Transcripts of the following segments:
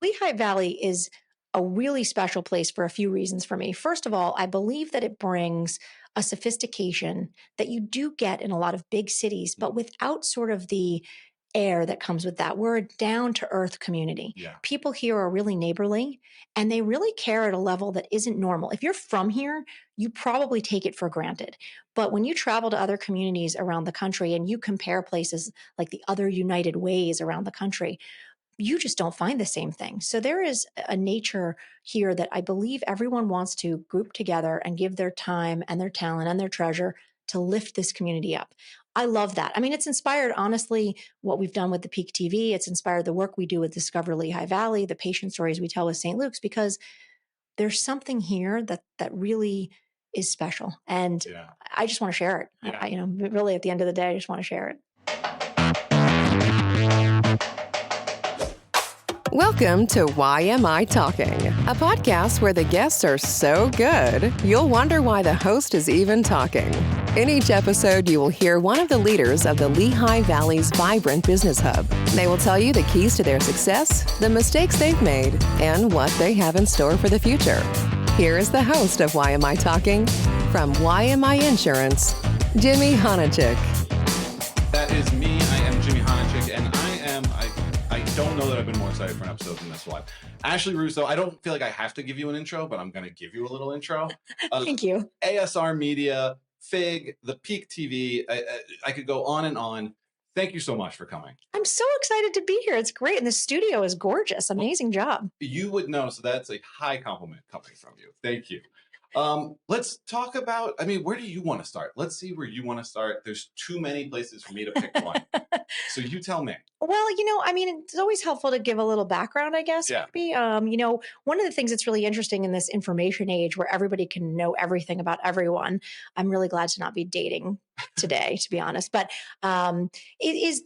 Lehigh Valley is a really special place for a few reasons for me. First of all, I believe that it brings a sophistication that you do get in a lot of big cities, but without sort of the air that comes with that. We're a down to earth community. Yeah. People here are really neighborly and they really care at a level that isn't normal. If you're from here, you probably take it for granted. But when you travel to other communities around the country and you compare places like the other United Ways around the country, you just don't find the same thing. So there is a nature here that I believe everyone wants to group together and give their time and their talent and their treasure to lift this community up. I love that. I mean, it's inspired, honestly, what we've done with the Peak TV. It's inspired the work we do with Discover Lehigh Valley, the patient stories we tell with St. Luke's, because there's something here that really is special. And Yeah. I just want to share it. Yeah. Really at the end of the day, I just want to share it. Welcome to YMI Talking, a podcast where the guests are so good, you'll wonder why the host is even talking. In each episode, you will hear one of the leaders of the Lehigh Valley's vibrant business hub. They will tell you the keys to their success, the mistakes they've made, and what they have in store for the future. Here is the host of YMI Talking, from YMI Insurance, Jimmy Honachik. That is me. I am Jimmy Honachik, and I don't know that I've been more excited for an episode than this one. Ashley Russo, I don't feel like I have to give you an intro, but I'm going to give you a little intro. Thank you. ASR Media, FIG, the Peak TV. I could go on and on. Thank you so much for coming. I'm so excited to be here. It's great. And the studio is gorgeous. Amazing job. You would know, so that's a high compliment coming from you. Thank you. Let's talk about, where do you want to start? Let's see where you want to start. There's too many places for me to pick one. So you tell me. Well, it's always helpful to give a little background, I guess. Yeah. Maybe. One of the things that's really interesting in this information age where everybody can know everything about everyone, I'm really glad to not be dating today, to be honest. But it is,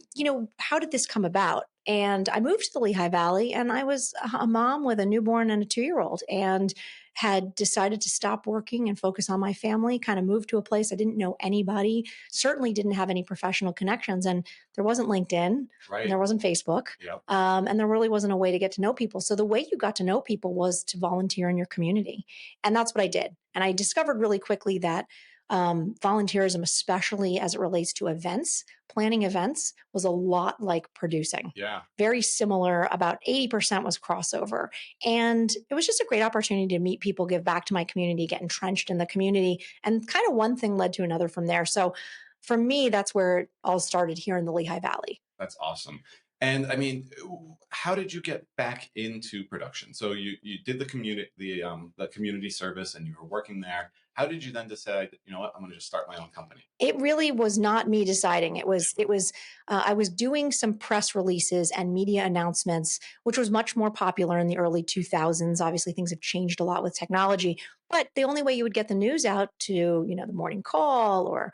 how did this come about? And I moved to the Lehigh Valley and I was a mom with a newborn and a 2-year-old and had decided to stop working and focus on my family, kind of moved to a place I didn't know anybody, certainly didn't have any professional connections. And there wasn't LinkedIn, Right. and there wasn't Facebook, Yep. And there really wasn't a way to get to know people. So the way you got to know people was to volunteer in your community. And that's what I did. And I discovered really quickly that volunteerism, especially as it relates to events, planning events, was a lot like producing. Yeah. Very similar. About 80% was crossover. And it was just a great opportunity to meet people, give back to my community, get entrenched in the community. And kind of one thing led to another from there. So for me, that's where it all started here in the Lehigh Valley. That's awesome. And how did you get back into production? So you did the community service and you were working there. How did you then decide, you know what, I'm going to just start my own company? It really was not me deciding. I was doing some press releases and media announcements, which was much more popular in the early 2000s. Obviously, things have changed a lot with technology, but the only way you would get the news out to, the morning call or,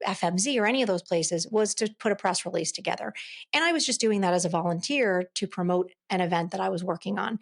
FMZ or any of those places was to put a press release together. And I was just doing that as a volunteer to promote an event that I was working on.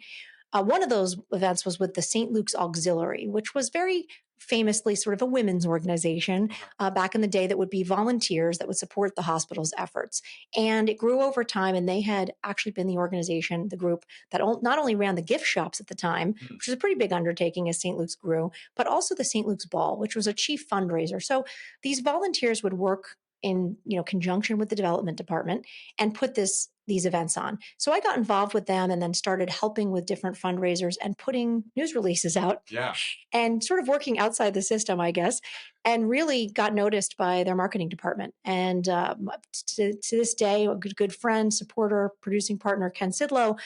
One of those events was with the St. Luke's Auxiliary, which was very famously sort of a women's organization back in the day that would be volunteers that would support the hospital's efforts. And it grew over time, and they had actually been the organization, the group that not only ran the gift shops at the time, which was a pretty big undertaking as St. Luke's grew, but also the St. Luke's Ball, which was a chief fundraiser. So these volunteers would work in conjunction with the development department and put these events on. So I got involved with them and then started helping with different fundraisers and putting news releases out. Yeah. And sort of working outside the system, I guess, and really got noticed by their marketing department. And to this day, a good friend, supporter, producing partner, Ken Sidlow,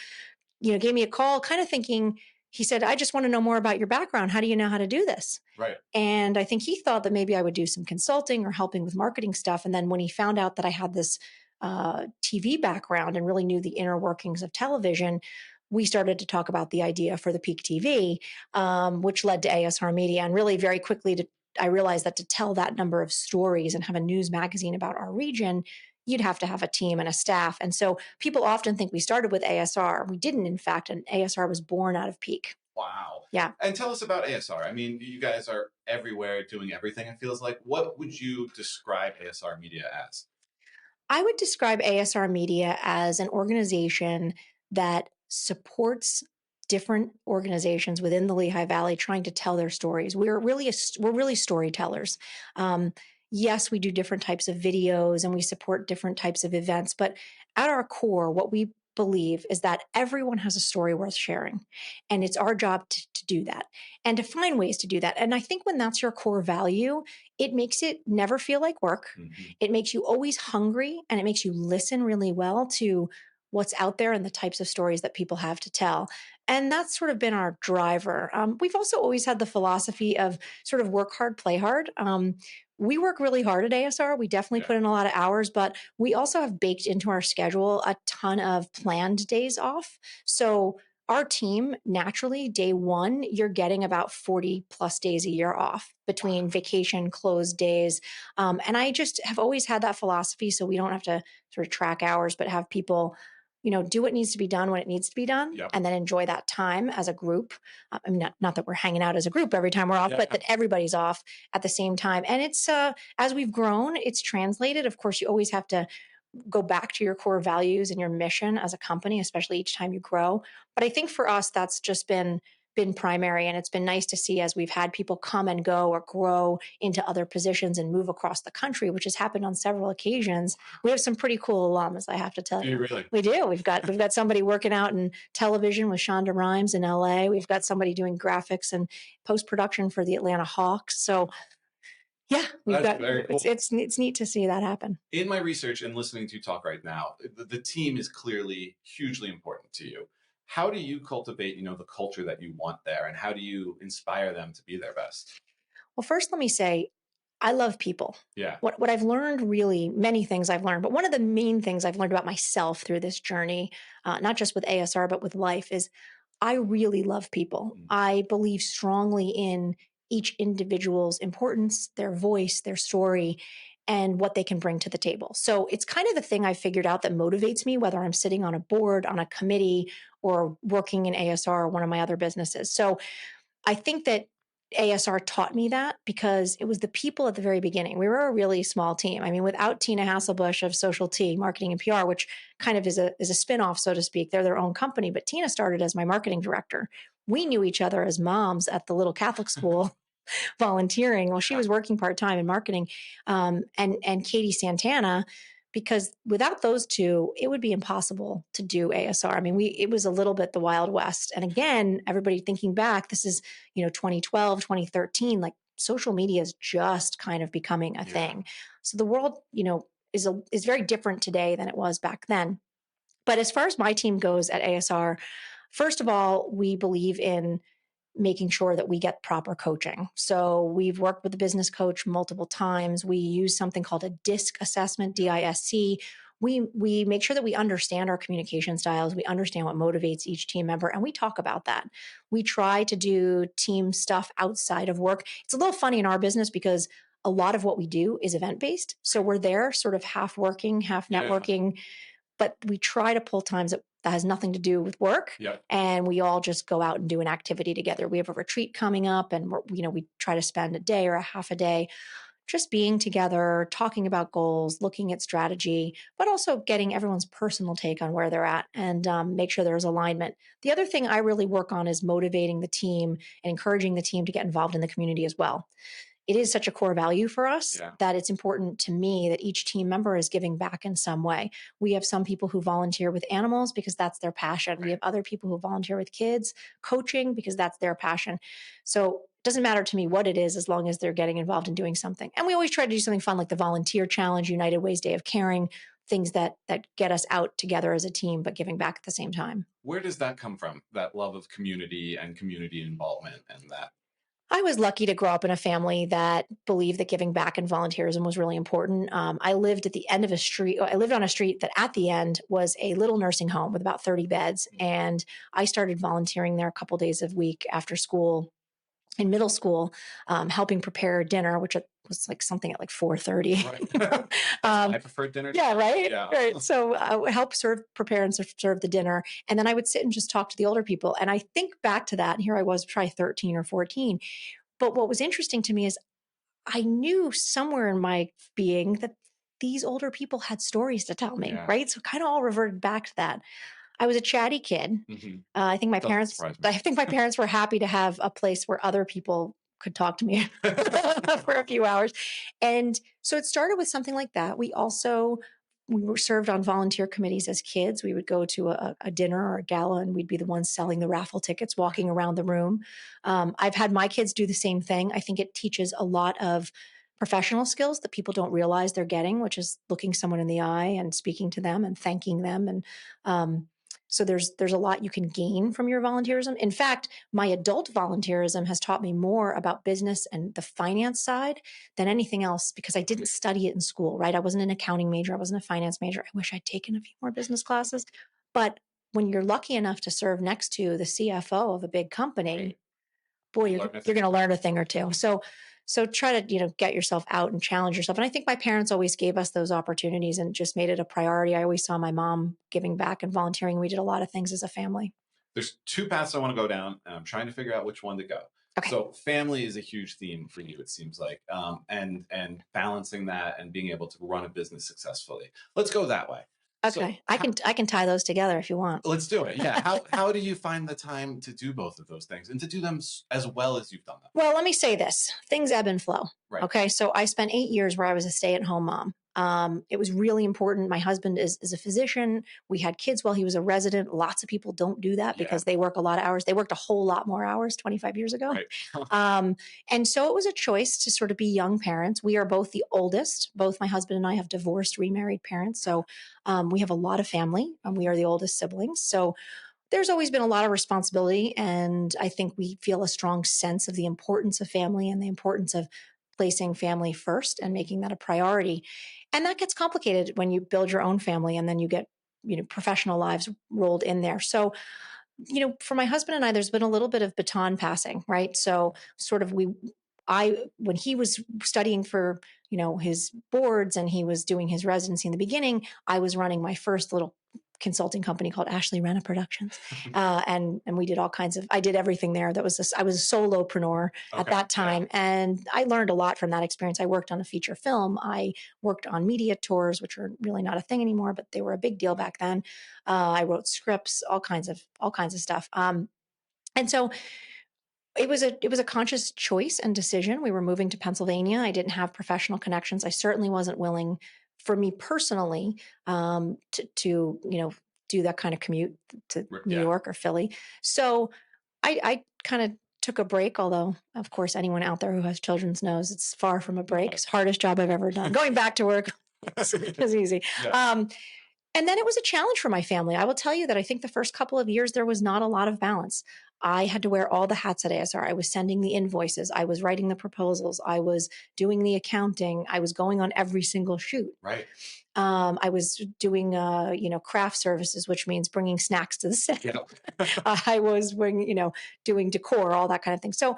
gave me a call kind of thinking, he said, I just want to know more about your background. How do you know how to do this? Right. And I think he thought that maybe I would do some consulting or helping with marketing stuff. And then when he found out that I had this TV background and really knew the inner workings of television, we started to talk about the idea for the Peak TV, which led to ASR Media. And really very quickly, I realized that to tell that number of stories and have a news magazine about our region, you'd have to have a team and a staff. And so people often think we started with ASR. We didn't, in fact, and ASR was born out of Peak. Wow. Yeah. And tell us about ASR. You guys are everywhere doing everything, it feels like. What would you describe ASR Media as? I would describe ASR Media as an organization that supports different organizations within the Lehigh Valley trying to tell their stories. We're really storytellers. Yes, we do different types of videos and we support different types of events, but at our core, what we believe is that everyone has a story worth sharing. And it's our job to do that and to find ways to do that. And I think when that's your core value, it makes it never feel like work. Mm-hmm. It makes you always hungry and it makes you listen really well to what's out there and the types of stories that people have to tell. And that's sort of been our driver. We've also always had the philosophy of sort of work hard, play hard. We work really hard at ASR. We definitely put in a lot of hours, but we also have baked into our schedule a ton of planned days off. So our team, naturally, day one, you're getting about 40 plus days a year off between vacation, closed days. And I just have always had that philosophy. So we don't have to sort of track hours, but have people do what needs to be done when it needs to be done, and then enjoy that time as a group. I mean, not that we're hanging out as a group every time we're off, but that everybody's off at the same time. And it's, as we've grown, it's translated. Of course, you always have to go back to your core values and your mission as a company, especially each time you grow. But I think for us, that's just been primary. And it's been nice to see as we've had people come and go or grow into other positions and move across the country, which has happened on several occasions. We have some pretty cool alums, I have to tell you. Really? We do. We've got somebody working out in television with Shonda Rhimes in LA. We've got somebody doing graphics and post-production for the Atlanta Hawks. So yeah, Very cool. it's neat to see that happen. In my research and listening to you talk right now, the team is clearly hugely important to you. How do you cultivate, the culture that you want there, and how do you inspire them to be their best? Well, first, let me say, I love people. Yeah. What I've learned, really, many things I've learned, but one of the main things I've learned about myself through this journey, not just with ASR, but with life, is I really love people. I believe strongly in each individual's importance, their voice, their story, and what they can bring to the table. So it's kind of the thing I figured out that motivates me, whether I'm sitting on a board, on a committee, or working in ASR or one of my other businesses. So I think that ASR taught me that because it was the people at the very beginning. We were a really small team. I mean, without Tina Hasselbush of Social T, Marketing and PR, which kind of is a spinoff, so to speak. They're their own company, but Tina started as my marketing director. We knew each other as moms at the little Catholic school volunteering. Well, she was working part-time in marketing, and Katie Santana, because without those two, it would be impossible to do ASR. I mean, it was a little bit the Wild West. And again, everybody thinking back, this is, 2012, 2013, like social media is just kind of becoming a thing. So the world, is very different today than it was back then. But as far as my team goes at ASR, first of all, we believe in making sure that we get proper coaching. So we've worked with a business coach multiple times. We use something called a DISC assessment, DISC. We make sure that we understand our communication styles. We understand what motivates each team member, and we talk about that. We try to do team stuff outside of work. It's a little funny in our business because a lot of what we do is event-based. So we're there sort of half working, half networking, but we try to pull times that has nothing to do with work. And we all just go out and do an activity together. We have a retreat coming up, and we try to spend a day or a half a day just being together, talking about goals, looking at strategy, but also getting everyone's personal take on where they're at and make sure there's alignment. The other thing I really work on is motivating the team and encouraging the team to get involved in the community as well. It is such a core value for us that it's important to me that each team member is giving back in some way. We have some people who volunteer with animals because that's their passion. We have other people who volunteer with kids, coaching because that's their passion. So it doesn't matter to me what it is as long as they're getting involved in doing something. And we always try to do something fun like the Volunteer Challenge, United Way's Day of Caring, things that get us out together as a team, but giving back at the same time. Where does that come from, that love of community and community involvement and that? I was lucky to grow up in a family that believed that giving back and volunteerism was really important. I lived at the end of a street. I lived on a street that at the end was a little nursing home with about 30 beds. And I started volunteering there a couple days a week after school in middle school, helping prepare dinner, which was like something at like 4:30. Right. I prefer dinner. Yeah, right. Yeah. Right. So I would help prepare and serve the dinner. And then I would sit and just talk to the older people. And I think back to that, and here I was probably 13 or 14. But what was interesting to me is I knew somewhere in my being that these older people had stories to tell me, right? So kind of all reverted back to that. I was a chatty kid. I think my Doesn't parents, surprise me. I think my parents were happy to have a place where other people could talk to me for a few hours. And so it started with something like that. We were served on volunteer committees as kids. We would go to a dinner or a gala, and we'd be the ones selling the raffle tickets, walking around the room. I've had my kids do the same thing. I think it teaches a lot of professional skills that people don't realize they're getting, which is looking someone in the eye and speaking to them and thanking them. And so there's a lot you can gain from your volunteerism. In fact, my adult volunteerism has taught me more about business and the finance side than anything else, because I didn't study it in school, right? I wasn't an accounting major. I wasn't a finance major. I wish I'd taken a few more business classes. But when you're lucky enough to serve next to the CFO of a big company, boy, you're going to learn a thing or two. So try to, get yourself out and challenge yourself. And I think my parents always gave us those opportunities and just made it a priority. I always saw my mom giving back and volunteering. We did a lot of things as a family. There's two paths I want to go down, and I'm trying to figure out which one to go. Okay. So family is a huge theme for you, it seems like, and balancing that and being able to run a business successfully. Let's go that way. Okay. So I can tie those together if you want. Let's do it. Yeah. How do you find the time to do both of those things and to do them as well as you've done them? Well, let me say this. Things ebb and flow. Right. Okay. So I spent 8 years where I was a stay-at-home mom. It was really important. My husband is a physician. We had kids while he was a resident. Lots of people don't do that because they work a lot of hours. They worked a whole lot more hours 25 years ago. Right. And so it was a choice to sort of be young parents. We are both the oldest. Both my husband and I have divorced, remarried parents. So we have a lot of family, and we are the oldest siblings. So there's always been a lot of responsibility. And I think we feel a strong sense of the importance of family and the importance of placing family first and making that a priority. And that gets complicated when you build your own family and then you get, professional lives rolled in there. So, for my husband and I, there's been a little bit of baton passing, right? So sort of when he was studying for, his boards and he was doing his residency in the beginning, I was running my first little consulting company called Ashley Russo Productions. And we did all kinds of, I did everything there. I was a solopreneur at that time. Yeah. And I learned a lot from that experience. I worked on a feature film. I worked on media tours, which are really not a thing anymore, but they were a big deal back then. I wrote scripts, all kinds of stuff. And so it was a conscious choice and decision. We were moving to Pennsylvania. I didn't have professional connections. I certainly wasn't willing, for me personally, to do that kind of commute to New York or Philly. So I kind of took a break, although of course anyone out there who has children knows it's far from a break. It's the hardest job I've ever done. Going back to work is easy. Yeah. And then it was a challenge for my family. I will tell you that I think the first couple of years, there was not a lot of balance. I had to wear all the hats at ASR. I was sending the invoices. I was writing the proposals. I was doing the accounting. I was going on every single shoot. Right. I was doing, craft services, which means bringing snacks to the set. Yep. I was doing decor, all that kind of thing. So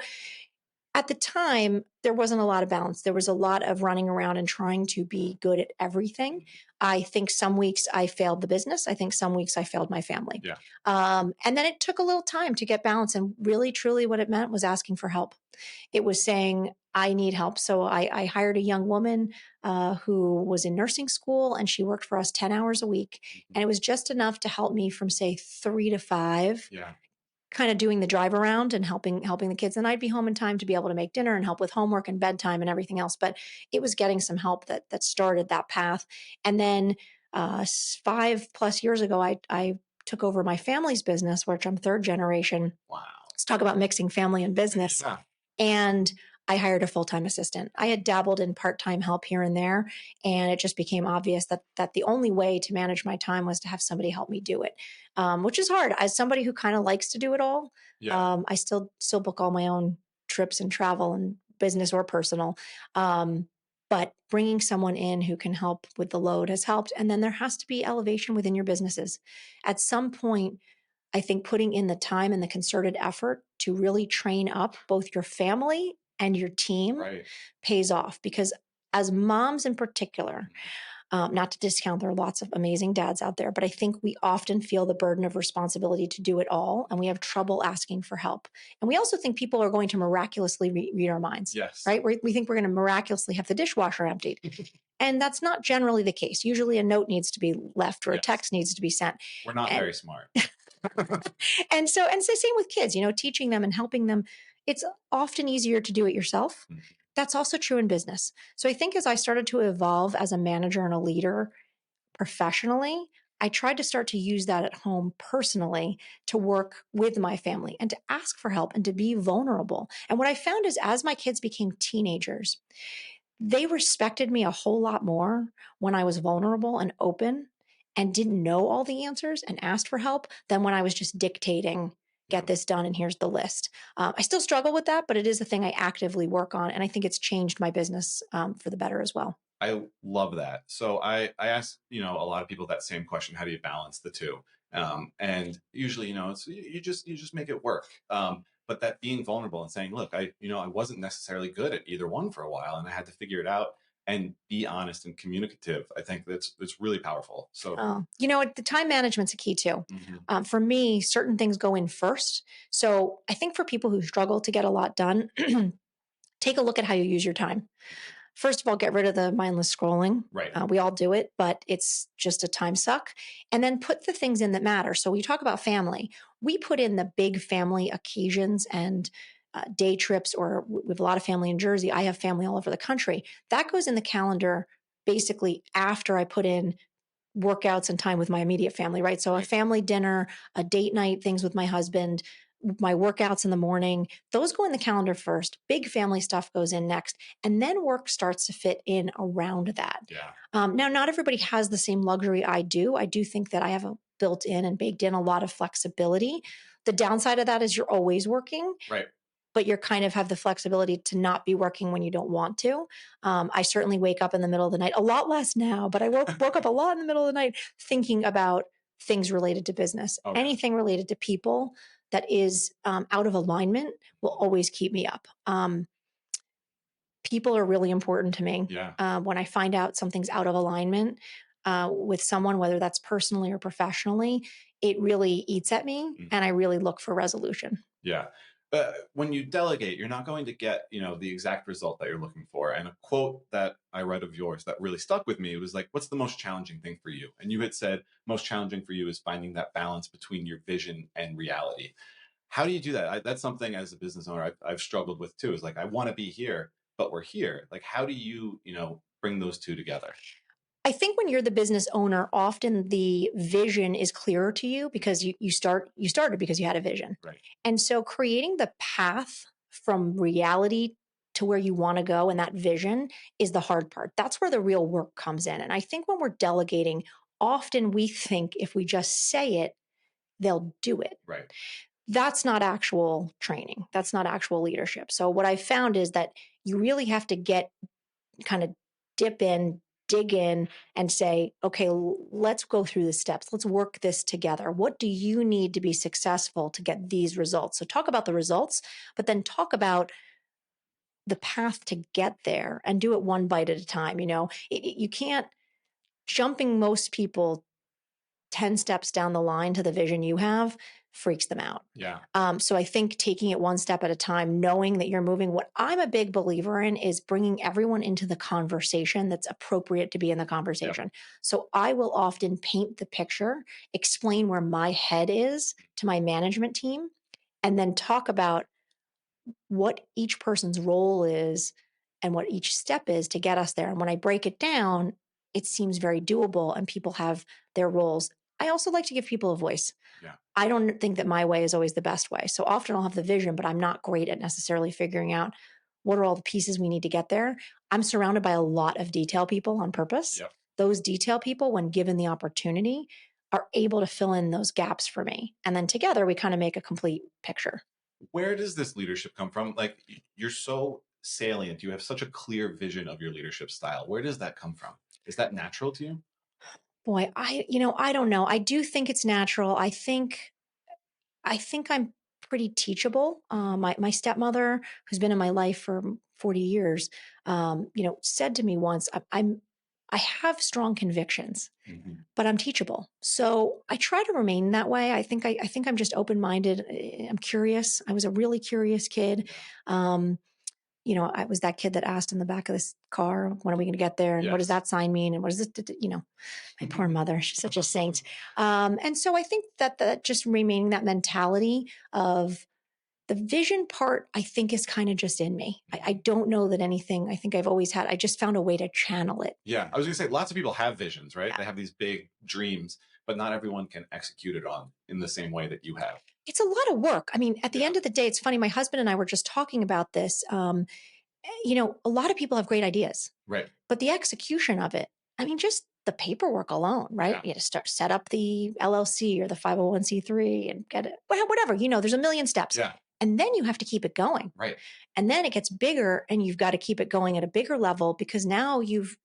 at the time, there wasn't a lot of balance. There was a lot of running around and trying to be good at everything. I think some weeks I failed the business. I think some weeks I failed my family. Yeah. And then it took a little time to get balance. And really, truly what it meant was asking for help. It was saying, I need help. So I hired a young woman who was in nursing school, and she worked for us 10 hours a week. And it was just enough to help me from, say, 3 to 5. Yeah. Kind of doing the drive around and helping the kids. And I'd be home in time to be able to make dinner and help with homework and bedtime and everything else. But it was getting some help that started that path. And then 5+ years ago, I took over my family's business, which I'm third generation. Wow. Let's talk about mixing family and business. Yeah. And I hired a full-time assistant. I had dabbled in part-time help here and there, and it just became obvious that the only way to manage my time was to have somebody help me do it, which is hard. As somebody who kind of likes to do it all, I still book all my own trips and travel, and business or personal. But bringing someone in who can help with the load has helped. And then there has to be elevation within your businesses. At some point, I think putting in the time and the concerted effort to really train up both your family and your team pays off, because as moms in particular, not to discount, there are lots of amazing dads out there, but I think we often feel the burden of responsibility to do it all, and we have trouble asking for help. And we also think people are going to miraculously read our minds, right? We think we're going to miraculously have the dishwasher emptied. And that's not generally the case. Usually a note needs to be left or a Yes. text needs to be sent. We're not And very smart. and so same with kids, teaching them and helping them. It's often easier to do it yourself. Mhm. That's also true in business. So I think as I started to evolve as a manager and a leader professionally, I tried to start to use that at home personally to work with my family and to ask for help and to be vulnerable. And what I found is as my kids became teenagers, they respected me a whole lot more when I was vulnerable and open and didn't know all the answers and asked for help than when I was just dictating, Yeah. get this done, and here's the list. I still struggle with that, but it is a thing I actively work on. And I think it's changed my business for the better as well. I love that. So I ask, a lot of people that same question: how do you balance the two? And usually, it's you just make it work. But that being vulnerable and saying, look, I wasn't necessarily good at either one for a while, and I had to figure it out and be honest and communicative. I think that's really powerful. So, The time management's a key too. mhm, For me, certain things go in first. So I think for people who struggle to get a lot done, take a look at how you use your time. First of all, get rid of the mindless scrolling. right, We all do it, but it's just a time suck. And then put the things in that matter. So we talk about family. We put in the big family occasions and day trips, or we have a lot of family in Jersey. I have family all over the country. That goes in the calendar basically after I put in workouts and time with my immediate family, right? So a right, family dinner, a date night, things with my husband, my workouts in the morning, those go in the calendar first. Big family stuff goes in next. And then work starts to fit in around that. yeah, Now, not everybody has the same luxury I do. I do think that I have a built in and baked in a lot of flexibility. The downside of that is you're always working, right, but you're kind of have the flexibility to not be working when you don't want to. I certainly wake up in the middle of the night, a lot less now, but I woke up a lot in the middle of the night thinking about things related to business. oh yeah, Anything related to people that is out of alignment will always keep me up. People are really important to me. yeah, When I find out something's out of alignment with someone, whether that's personally or professionally, it really eats at me, mhm, and I really look for resolution. yeah. When you delegate, you're not going to get, the exact result that you're looking for. And a quote that I read of yours that really stuck with me was like, "What's the most challenging thing for you?" And you had said, "Most challenging for you is finding that balance between your vision and reality." How do you do that? That's something as a business owner I've struggled with too. Is like I want to be here, but we're here. Like, how do you, bring those two together? I think when you're the business owner, often the vision is clearer to you because you started because you had a vision. Right. And so creating the path from reality to where you want to go and that vision is the hard part. That's where the real work comes in. And I think when we're delegating, often we think if we just say it, they'll do it. Right. That's not actual training. That's not actual leadership. So what I found is that you really have to get kind of dip in, dig in, and say, okay, let's go through the steps. Let's work this together. What do you need to be successful to get these results? So talk about the results, but then talk about the path to get there and do it one bite at a time. You can't jumping most people 10 steps down the line to the vision you have freaks them out. Yeah. So I think taking it one step at a time, knowing that you're moving, what I'm a big believer in is bringing everyone into the conversation that's appropriate to be in the Yep. conversation. So I will often paint the picture, explain where my head is to my management team, and then talk about what each person's role is and what each step is to get us there. And when I break it down, it seems very doable and people have their roles. I also like to give people a voice. Yeah. I don't think that my way is always the best way. So often I'll have the vision, but I'm not great at necessarily figuring out what are all the pieces we need to get there. I'm surrounded by a lot of detail people on purpose. Yep. Those detail people, when given the opportunity, are able to fill in those gaps for me. And then together we kind of make a complete picture. Where does this leadership come from? Like, you're so salient. You have such a clear vision of your leadership style. Where does that come from? Is that natural to you? Boy, I don't know. I do think it's natural. I think I'm pretty teachable. My stepmother, who's been in my life for 40 years, said to me once, I have strong convictions, Mhm. but I'm teachable. So I try to remain that way. I think I'm just open minded. I'm curious. I was a really curious kid. Yeah. Um, I was that kid that asked in the back of this car, when are we going to get there? And what does Yes. that sign mean? And what is it? My poor mother, she's such a saint. And so I think that just remaining that mentality of the vision part, I think is kind of just in me. I don't know that anything, I think I've always had, I just found a way to channel it. Yeah. I was going to say, lots of people have visions, right? Yeah. They have these big dreams, but not everyone can execute it on in the same way that you have. It's a lot of work. I mean, at the Yeah. end of the day, it's funny. My husband and I were just talking about this. A lot of people have great ideas, Right. but the execution of it, I mean, just the paperwork alone, right? Yeah. You had to set up the LLC or the 501c3 and get it, whatever, there's a million steps. Yeah. And then you have to keep it going. Right. And then it gets bigger and you've got to keep it going at a bigger level because now you've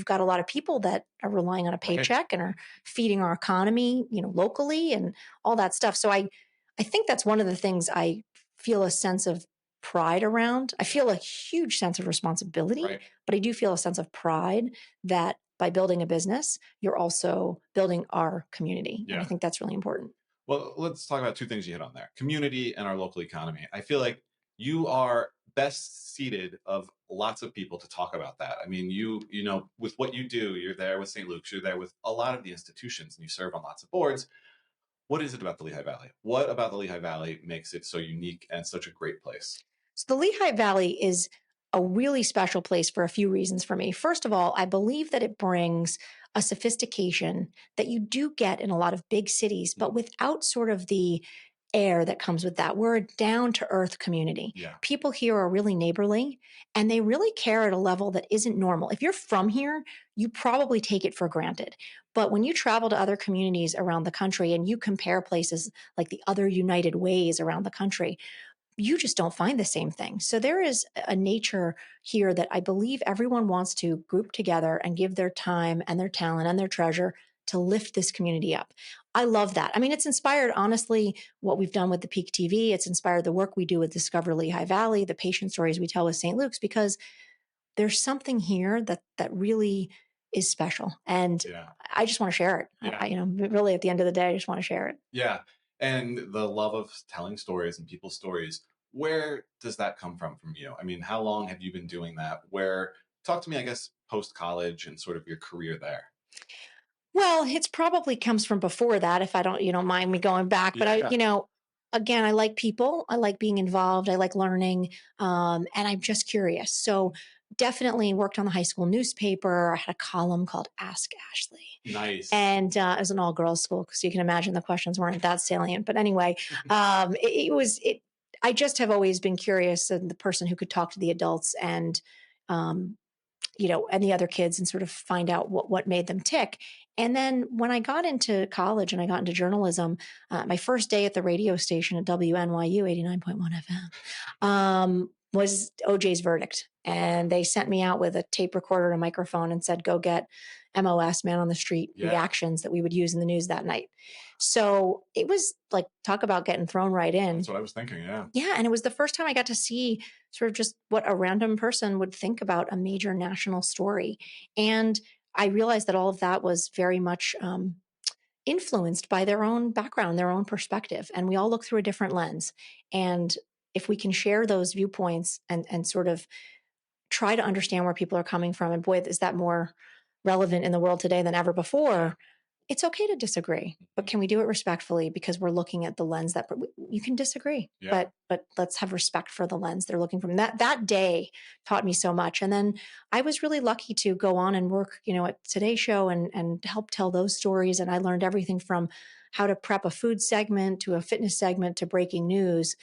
got a lot of people that are relying on a paycheck and are feeding our economy, locally and all that stuff. So I think that's one of the things I feel a sense of pride around. I feel a huge sense of responsibility, Right. but I do feel a sense of pride that by building a business, you're also building our community. Yeah. And I think that's really important. Well, let's talk about two things you hit on there: community and our local economy. I feel like you are best seated of lots of people to talk about that. I mean, with what you do, you're there with St. Luke's, you're there with a lot of the institutions, and you serve on lots of boards. What is it about the Lehigh Valley? What about the Lehigh Valley makes it so unique and such a great place? So the Lehigh Valley is a really special place for a few reasons for me. First of all, I believe that it brings a sophistication that you do get in a lot of big cities, but without sort of the air that comes with that. We're a down to earth community. Yeah. People here are really neighborly and they really care at a level that isn't normal. If you're from here, you probably take it for granted. But when you travel to other communities around the country and you compare places like the other United Ways around the country, you just don't find the same thing. So there is a nature here that I believe everyone wants to group together and give their time and their talent and their treasure to lift this community up. I love that. I mean, it's inspired, honestly, what we've done with the Peak TV. It's inspired the work we do with Discover Lehigh Valley, the patient stories we tell with St. Luke's, because there's something here that really is special. And I just want to share it. Yeah. Really at the end of the day, I just want to share it. Yeah. And the love of telling stories and people's stories, where does that come from you? I mean, how long have you been doing that? Talk to me, I guess, post-college and sort of your career there. Well, it's probably comes from before that, if you don't mind me going back. But again, I like people. I like being involved. I like learning. And I'm just curious. So definitely worked on the high school newspaper. I had a column called Ask Ashley. Nice. And it was an all girls school. So you can imagine the questions weren't that salient. But anyway, I just have always been curious and the person who could talk to the adults and, and the other kids and sort of find out what made them tick. And then when I got into college and I got into journalism, my first day at the radio station at WNYU 89.1 FM was OJ's verdict. And they sent me out with a tape recorder and a microphone and said, go get MOS, man on the street reactions that we would use in the news that night. So it was like, talk about getting thrown right in. That's what I was thinking. Yeah. Yeah. And it was the first time I got to see sort of just what a random person would think about a major national story. And I realized that all of that was very much influenced by their own background, their own perspective. And we all look through a different lens. And if we can share those viewpoints and sort of try to understand where people are coming from, and boy, is that more relevant in the world today than ever before. It's okay to disagree, but can we do it respectfully? Because we're looking at the lens that you can disagree, but let's have respect for the lens they're looking from. That day taught me so much. And then I was really lucky to go on and work, at Today Show and help tell those stories. And I learned everything from how to prep a food segment to a fitness segment to breaking news.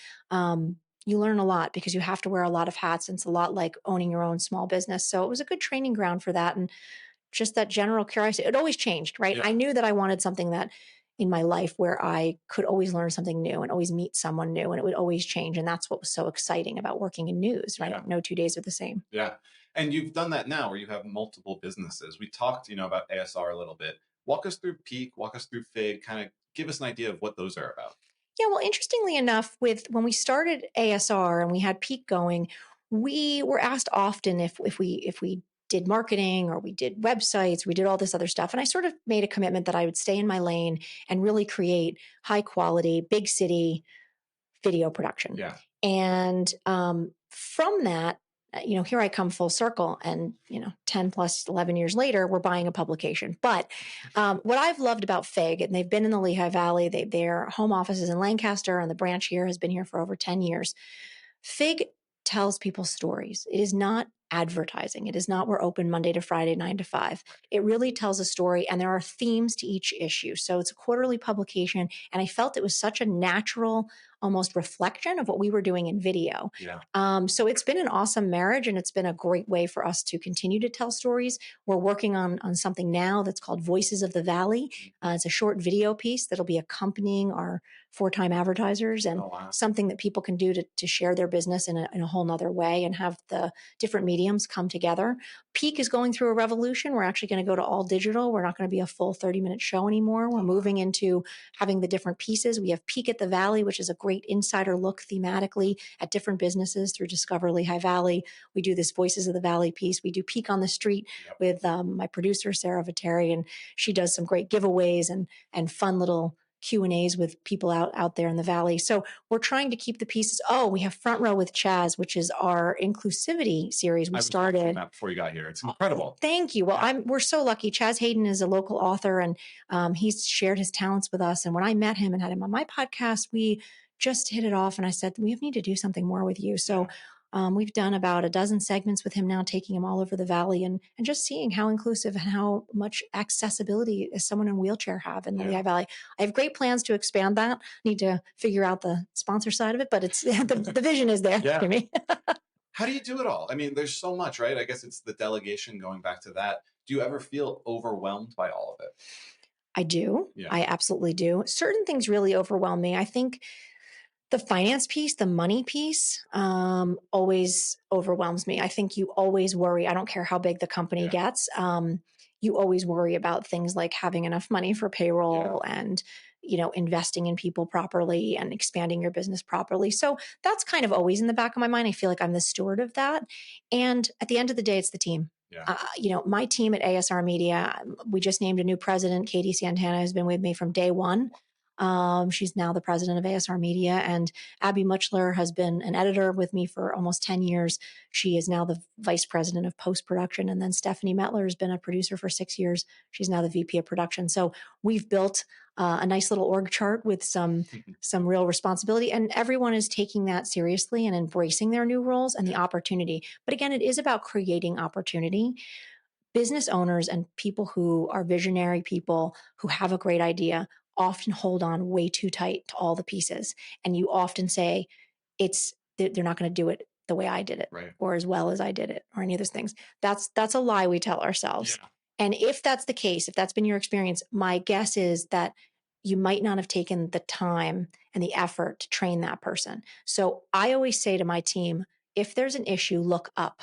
You learn a lot because you have to wear a lot of hats. And it's a lot like owning your own small business. So it was a good training ground for that. And just that general curiosity, it always changed, right? Yeah. I knew that I wanted something that in my life where I could always learn something new and always meet someone new, and it would always change. And that's what was so exciting about working in news, right? Yeah. No 2 days are the same. Yeah. And you've done that now where you have multiple businesses. We talked, about ASR a little bit. Walk us through Peak, walk us through Fig, kind of give us an idea of what those are about. Yeah, well, interestingly enough, when we started ASR and we had Peak going, we were asked often if we did marketing or we did websites, we did all this other stuff. And I sort of made a commitment that I would stay in my lane and really create high quality, big city video production. Yeah. And from that, here I come full circle, and 10 plus 11 years later, we're buying a publication. But what I've loved about Fig, and they've been in the Lehigh Valley, their home office is in Lancaster, and the branch here has been here for over 10 years. Fig tells people stories. It is not advertising. It is not we're open Monday to Friday, 9 to 5. It really tells a story, and there are themes to each issue. So it's a quarterly publication, and I felt it was such a natural, almost reflection of what we were doing in video. Yeah. So it's been an awesome marriage, and it's been a great way for us to continue to tell stories. We're working on something now that's called Voices of the Valley. It's a short video piece that'll be accompanying our 4-time advertisers, and something that people can do to share their business in a whole nother way and have the different mediums come together. Peak is going through a revolution. We're actually going to go to all digital. We're not going to be a full 30-minute show anymore. We're moving into having the different pieces. We have Peak at the Valley, which is a great insider look thematically at different businesses through Discover Lehigh Valley. We do this Voices of the Valley piece. We do Peak on the Street with my producer, Sarah Viteri, and she does some great giveaways and fun little Q&As with people out there in the Valley. So we're trying to keep the pieces. Oh, we have Front Row with Chaz, which is our inclusivity series. We started that before you got here. It's incredible. Thank you. Well, we're so lucky. Chaz Hayden is a local author, and he's shared his talents with us. And when I met him and had him on my podcast, we just hit it off. And I said, we need to do something more with you. So we've done about a dozen segments with him now, taking him all over the Valley and just seeing how inclusive and how much accessibility does someone in a wheelchair have in the Lehigh Valley. I have great plans to expand that. Need to figure out the sponsor side of it, but it's the vision is there, Jimmy. How do you do it all? I mean, there's so much, right? I guess it's the delegation, going back to that. Do you ever feel overwhelmed by all of it? I do. Yeah. I absolutely do. Certain things really overwhelm me. I think the finance piece, the money piece, always overwhelms me. I think you always worry. I don't care how big the company gets. You always worry about things like having enough money for payroll and, investing in people properly and expanding your business properly. So that's kind of always in the back of my mind. I feel like I'm the steward of that. And at the end of the day, it's the team. Yeah. My team at ASR Media, we just named a new president. Katie Santana has been with me from day one. She's now the president of ASR Media, and Abby Muchler has been an editor with me for almost 10 years. She is now the vice president of post-production. And then Stephanie Metler has been a producer for 6 years. She's now the VP of production. So we've built a nice little org chart with some real responsibility, and everyone is taking that seriously and embracing their new roles and the opportunity. But again, it is about creating opportunity. Business owners and people who are visionary people who have a great idea often hold on way too tight to all the pieces. And you often say they're not going to do it the way I did it, or as well as I did it, or any of those things. That's a lie we tell ourselves. Yeah. And if that's the case, if that's been your experience, my guess is that you might not have taken the time and the effort to train that person. So I always say to my team, if there's an issue, look up.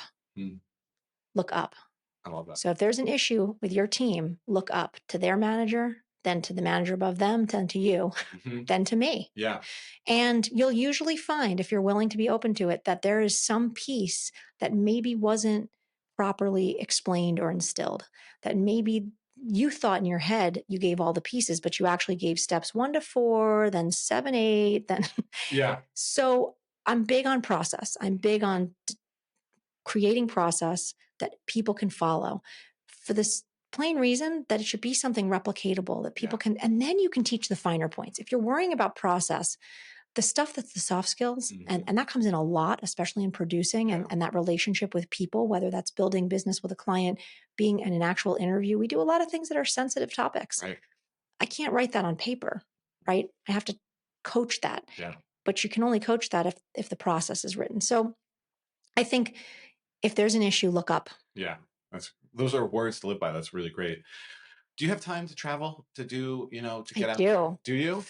Look up. I love that. So if there's an issue with your team, look up to their manager, then to the manager above them, then to you, then to me. Yeah. And you'll usually find, if you're willing to be open to it, that there is some piece that maybe wasn't properly explained or instilled, that maybe you thought in your head you gave all the pieces, but you actually gave steps 1 to 4, then 7, 8, then. Yeah. So I'm big on process. I'm big on creating process that people can follow for this plain reason that it should be something replicatable that people can, and then you can teach the finer points. If you're worrying about process, the stuff that's the soft skills, and that comes in a lot, especially in producing and that relationship with people, whether that's building business with a client, being in an actual interview. We do a lot of things that are sensitive topics. Right. I can't write that on paper, right? I have to coach that. Yeah. But you can only coach that if the process is written. So I think if there's an issue, look up. Yeah. Those are words to live by. That's really great. Do you have time to travel to do, to get out? I do. Do you?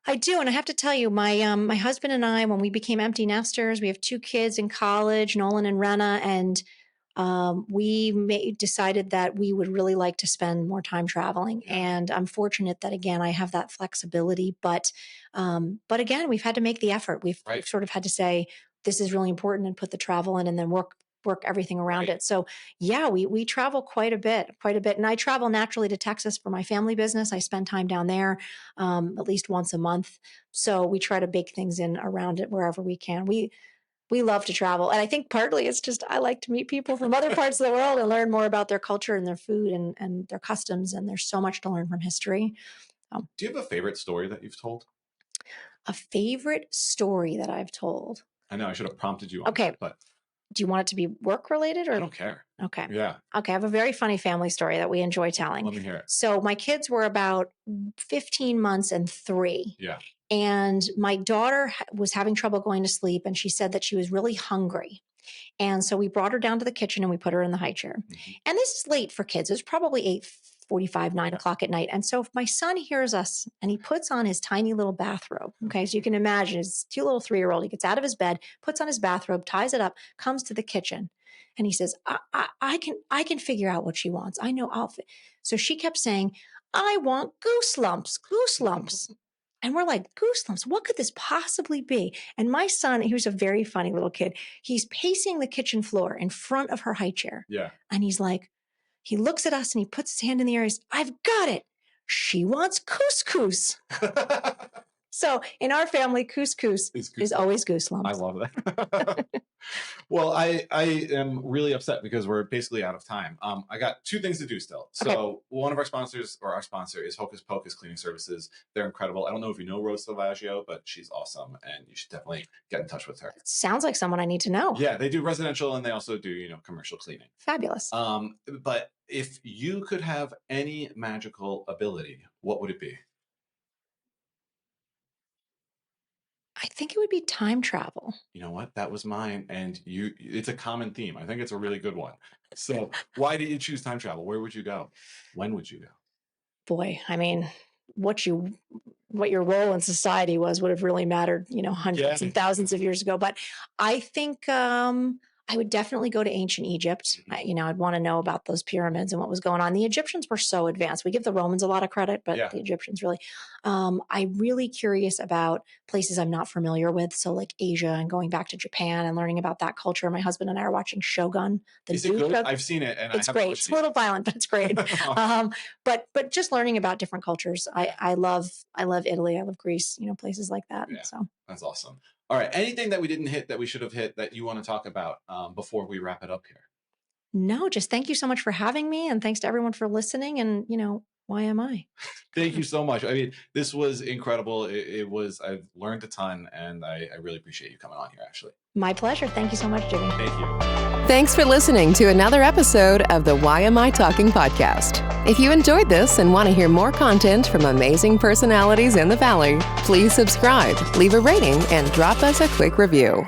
I do. And I have to tell you, my husband and I, when we became empty nesters, we have 2 kids in college, Nolan and Renna, and we decided that we would really like to spend more time traveling. Yeah. And I'm fortunate that, again, I have that flexibility. But again, we've had to make the effort. We've sort of had to say, this is really important, and put the travel in, and then work everything around it. So yeah, we travel quite a bit. And I travel naturally to Texas for my family business. I spend time down there at least once a month. So we try to bake things in around it wherever we can. We love to travel. And I think partly it's just I like to meet people from other parts of the world and learn more about their culture and their food and their customs. And there's so much to learn from history. Do you have a favorite story that you've told? A favorite story that I've told? I know I should have prompted you on Okay. that, but Do you want it to be work related or? I don't care. Okay. Yeah. Okay. I have a very funny family story that we enjoy telling. Let me hear it. So my kids were about 15 months and 3. Yeah. And my daughter was having trouble going to sleep, and she said that she was really hungry. And so we brought her down to the kitchen and we put her in the high chair. Mhm. And this is late for kids. It was probably 8:45, 9 o'clock at night. And so if my son hears us and he puts on his tiny little bathrobe, okay, so you can imagine his cute little 3-year-old, he gets out of his bed, puts on his bathrobe, ties it up, comes to the kitchen, and he says, I can figure out what she wants. I know I'll fit. So she kept saying, I want goose lumps, goose lumps. And we're like, goose lumps, what could this possibly be? And my son, he was a very funny little kid. He's pacing the kitchen floor in front of her high chair. Yeah. And he's like, he looks at us and he puts his hand in the air. He's, I've got it. She wants couscous. So in our family, couscous is always goose lumps. I love that. Well, I am really upset because we're basically out of time. I got 2 things to do still. So Okay. one of our sponsors, or our sponsor, is Hocus Pocus Cleaning Services. They're incredible. I don't know if you know Rose Salvaggio, but she's awesome, and you should definitely get in touch with her. Sounds like someone I need to know. Yeah, they do residential and they also do, commercial cleaning. Fabulous. But if you could have any magical ability, what would it be? I think it would be time travel. You know what? That was mine. And it's a common theme. I think it's a really good one. So why did you choose time travel? Where would you go? When would you go? Boy, I mean, what your role in society would have really mattered, hundreds and thousands of years ago. But I think I would definitely go to ancient Egypt. I'd want to know about those pyramids and what was going on. The Egyptians were so advanced. We give the Romans a lot of credit, but the Egyptians really. I'm really curious about places I'm not familiar with. So like Asia and going back to Japan and learning about that culture. My husband and I are watching Shogun. Is it good? I've seen it, and it's great. It's a little violent, but it's great. But just learning about different cultures. I love Italy. I love Greece. Places like that. Yeah, so that's awesome. All right. Anything that we didn't hit that we should have hit that you want to talk about before we wrap it up here? No, just thank you so much for having me, and thanks to everyone for listening. And YMI. Thank you so much. I mean, this was incredible. I've learned a ton, and I really appreciate you coming on here, Ashley. My pleasure. Thank you so much, Jimmy. Thank you. Thanks for listening to another episode of the YMI Talking podcast. If you enjoyed this and want to hear more content from amazing personalities in the Valley, please subscribe, leave a rating, and drop us a quick review.